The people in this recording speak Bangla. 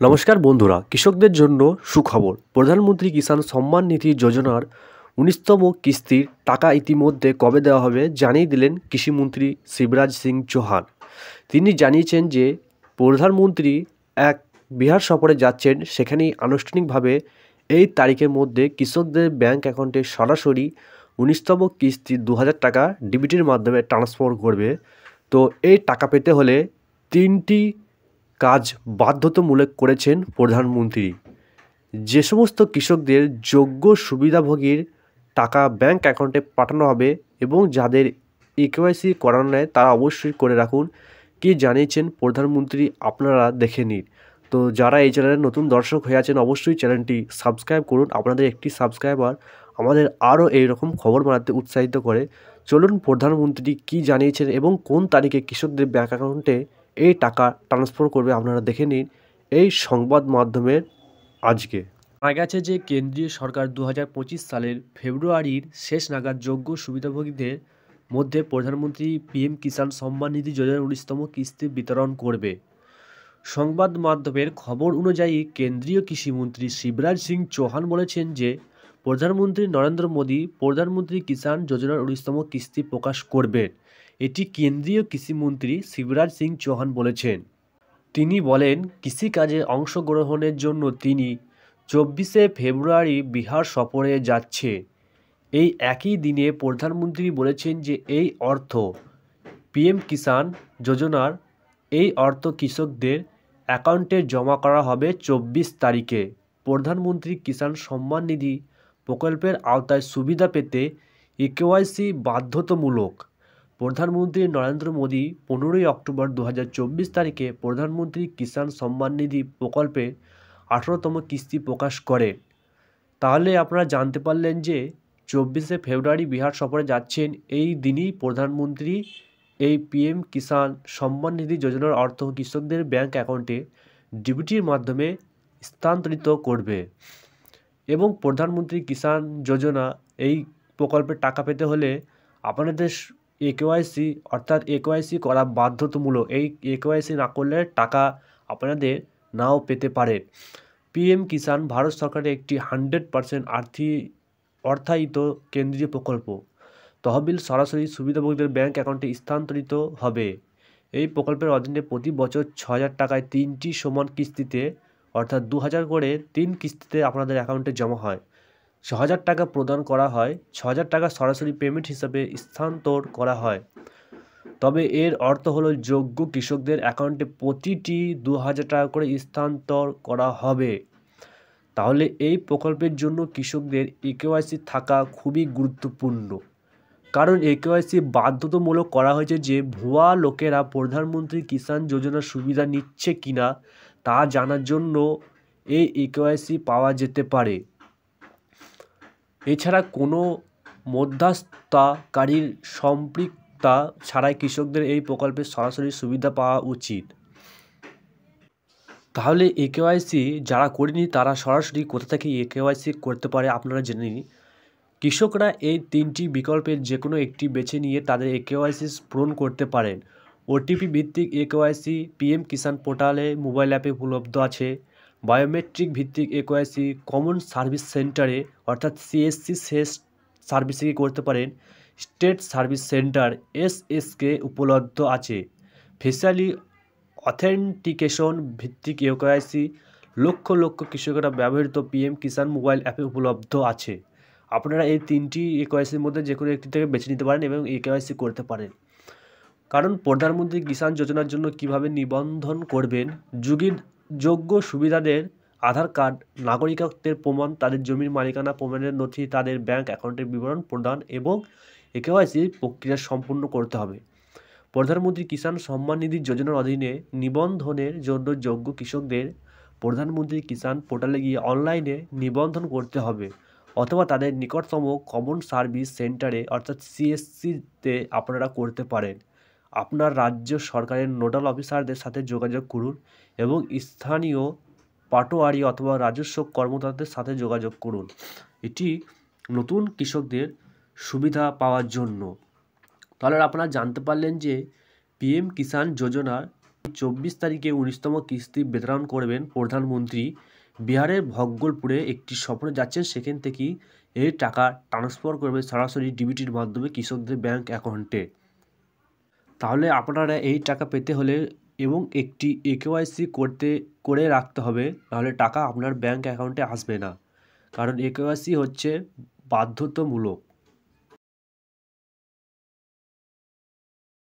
নমস্কার বন্ধুরা, কৃষকদের জন্য সুখবর। প্রধানমন্ত্রী কিষাণ সম্মান নিধি যোজনার ১৯তম কিস্তির টাকা ইতিমধ্যে কবে দেওয়া হবে জানিয়ে দিলেন কৃষিমন্ত্রী শিবরাজ সিং চৌহান। তিনি জানিয়েছেন যে প্রধানমন্ত্রী এক বিহার সফরে যাচ্ছেন, সেখানেই আনুষ্ঠানিকভাবে এই তারিখের মধ্যে কৃষকদের ব্যাংক অ্যাকাউন্টে সরাসরি ১৯তম কিস্তি ২০০০ টাকা ডিবিটির মাধ্যমে ট্রান্সফার করবে। তো এই টাকা পেতে হলে তিনটি কাজ বাধ্যতামূলক করেছেন প্রধানমন্ত্রী। যে সমস্ত কৃষকদের যোগ্য সুবিধাভোগীর টাকা ব্যাংক অ্যাকাউন্টে পাঠানো হবে এবং যাদের ইকেওয়াইসি করানো নেয় তারা অবশ্যই করে রাখুন। কি জানিয়েছেন প্রধানমন্ত্রী আপনারা দেখে নিন। তো যারা এই চ্যানেলের নতুন দর্শক হয়ে আছেন অবশ্যই চ্যানেলটি সাবস্ক্রাইব করুন। আপনাদের একটি সাবস্ক্রাইবার আমাদের আরও এইরকম খবর বানাতে উৎসাহিত করে। চলুন প্রধানমন্ত্রী কি জানিয়েছেন এবং কোন তারিখে কৃষকদের ব্যাংক অ্যাকাউন্টে এই টাকা ট্রান্সফার করবে আপনারা দেখে নিন এই সংবাদ মাধ্যমের আজকে। জানা গেছে যে কেন্দ্রীয় সরকার ২০২৫ সালের ফেব্রুয়ারির শেষ নাগাদ যোগ্য সুবিধাভোগীদের মধ্যে প্রধানমন্ত্রী পিএম কিষাণ সম্মান নিধি যোজনার ১৯তম কিস্তি বিতরণ করবে। সংবাদ মাধ্যমের খবর অনুযায়ী কেন্দ্রীয় কৃষিমন্ত্রী শিবরাজ সিং চৌহান বলেছেন যে প্রধানমন্ত্রী নরেন্দ্র মোদী প্রধানমন্ত্রী কিষাণ যোজনার ১৯তম কিস্তি প্রকাশ করবেন। এটি কেন্দ্রীয় কৃষিমন্ত্রী শিবরাজ সিং চৌহান বলেছেন। তিনি বলেন, কৃষিকাজে অংশগ্রহণের জন্য তিনি ২৪শে ফেব্রুয়ারি বিহার সফরে যাচ্ছে। এই একই দিনে প্রধানমন্ত্রী বলেছেন যে এই অর্থ পিএম কিষাণ যোজনার এই অর্থ কৃষকদের অ্যাকাউন্টে জমা করা হবে ২৪ তারিখে। প্রধানমন্ত্রী কিষাণ সম্মান নিধি প্রকল্পের আওতায় সুবিধা পেতে ইকেওয়াইসি বাধ্যতামূলক। প্রধানমন্ত্রী নরেন্দ্র মোদী ১৫ই অক্টোবর ২০২৪ তারিখে প্রধানমন্ত্রী কিষাণ সম্মান নিধি প্রকল্পের ১৮তম কিস্তি প্রকাশ করেন। তাহলে আপনারা জানতে পারলেন যে ২৪শে ফেব্রুয়ারি বিহার সফরে যাচ্ছেন, এই দিনই প্রধানমন্ত্রী এই পিএম কিষাণ সম্মান নিধি যোজনার অর্থ কৃষকদের ব্যাংক অ্যাকাউন্টে ডিবিটির মাধ্যমে স্থানান্তরিত করবে। এবং প্রধানমন্ত্রী কিষাণ যোজনা এই প্রকল্পের টাকা পেতে হলে আপনাদের একেওয়াইসি অর্থাৎ একেওয়াইসি করা বাধ্যতামূলক। এই একেওয়াইসি না করলে টাকা আপনাদের নাও পেতে পারেন। পিএম কিষাণ ভারত সরকারের একটি 100% অর্থায়িত কেন্দ্রীয় প্রকল্প। তহবিল সরাসরি সুবিধাভোগীদের ব্যাংক অ্যাকাউন্টে স্থানান্তরিত হবে। এই প্রকল্পের অধীনে প্রতি বছর ৬,০০০ টাকায় ৩টি সমান কিস্তিতে অর্থাৎ ২,০০০ করে ৩ কিস্তিতে আপনাদের অ্যাকাউন্টে জমা হয়। ৬,০০০ টাকা প্রদান করা হয়, ৬,০০০ টাকা সরাসরি পেমেন্ট হিসাবে স্থানান্তর করা হয়। তবে এর অর্থ হলো যোগ্য কৃষকদের অ্যাকাউন্টে প্রতিটি ২,০০০ টাকা করে স্থানান্তর করা হবে। তাহলে এই প্রকল্পের জন্য কৃষকদের ইকেওয়াইসি থাকা খুবই গুরুত্বপূর্ণ। কারণ একেওয়াইসি বাধ্যতামূলক করা হয়েছে যে ভুয়া লোকেরা প্রধানমন্ত্রী কিষাণ যোজনার সুবিধা নিচ্ছে কিনা তা জানার জন্য এই ইকেওয়াইসি পাওয়া যেতে পারে। এছাড়া কোনো মধ্যস্থতাকারীর সম্পৃক্ততা ছাড়াই কৃষকদের এই প্রকল্পের সরাসরি সুবিধা পাওয়া উচিত। তাহলে একেওয়াইসি যারা করেনি তারা সরাসরি কোথা থেকে একেওয়াইসি করতে পারে আপনারা জেনে নিন। কৃষকরা এই 3টি বিকল্পের যে কোনো একটি বেছে নিয়ে তাদের একেওয়াইসি পূরণ করতে পারেন। ওটিপি ভিত্তিক একেওয়াইসি পিএম কিষাণ পোর্টালে মোবাইল অ্যাপে উপলব্ধ আছে। বায়োমেট্রিক ভিত্তিক একেওয়াইসি কমন সার্ভিস সেন্টারে অর্থাৎ সিএসসি সার্ভিসে করতে পারেন। স্টেট সার্ভিস সেন্টার এসএসকে উপলব্ধ আছে। ফেশিয়ালি অথেন্টিকেশন ভিত্তিক একেওয়াইসি লক্ষ লক্ষ কৃষকরা ব্যবহৃত পিএম কিষাণ মোবাইল অ্যাপে উপলব্ধ আছে। আপনারা এই 3টি একেওয়াইসির মধ্যে যে কোনো একটি থেকে বেছে নিতে পারেন এবং একেওয়াইসি করতে পারেন। কারণ প্রধানমন্ত্রী কিষাণ যোজনার জন্য কিভাবে নিবন্ধন করবেন, যোগ্য সুবিধাদের আধার কার্ড, নাগরিকত্বের প্রমাণ, তাদের জমির মালিকানা প্রমাণের নথি, তাদের ব্যাংক অ্যাকাউন্টের বিবরণ প্রদান এবং একেওয়াইসি প্রক্রিয়া সম্পূর্ণ করতে হবে। প্রধানমন্ত্রী কিষাণ সম্মান নিধি যোজনার অধীনে নিবন্ধনের জন্য যোগ্য কৃষকদের প্রধানমন্ত্রী কিষাণ পোর্টালে গিয়ে অনলাইনে নিবন্ধন করতে হবে অথবা তাদের নিকটতম কমন সার্ভিস সেন্টারে অর্থাৎ সিএসসিতে আপনারা করতে পারেন। আপনার রাজ্য সরকারের নোডাল অফিসারদের সাথে যোগাযোগ করুন এবং স্থানীয় পাটোয়ারি অথবা রাজস্ব কর্মকর্তাদের সাথে যোগাযোগ করুন। এটি নতুন কৃষকদের সুবিধা পাওয়ার জন্য। তাহলে আপনারা জানতে পারলেন যে পিএম কিষাণ যোজনার 24 তারিখে 19তম কিস্তি বিতরণ করবেন প্রধানমন্ত্রী। বিহারের ভগলপুরে একটি সফরে যাচ্ছেন, সেখান থেকেই এই টাকা ট্রান্সফার করবে সরাসরি ডিবিটির মাধ্যমে কৃষকদের ব্যাংক অ্যাকাউন্টে। তাহলে আপনারা এই টাকা পেতে হলে এবং একটি কেওয়াইসি করে রাখতে হবে, নাহলে টাকা আপনার ব্যাংক অ্যাকাউন্টে আসবে না। কারণ কেওয়াইসি হচ্ছে বাধ্যতামূলক।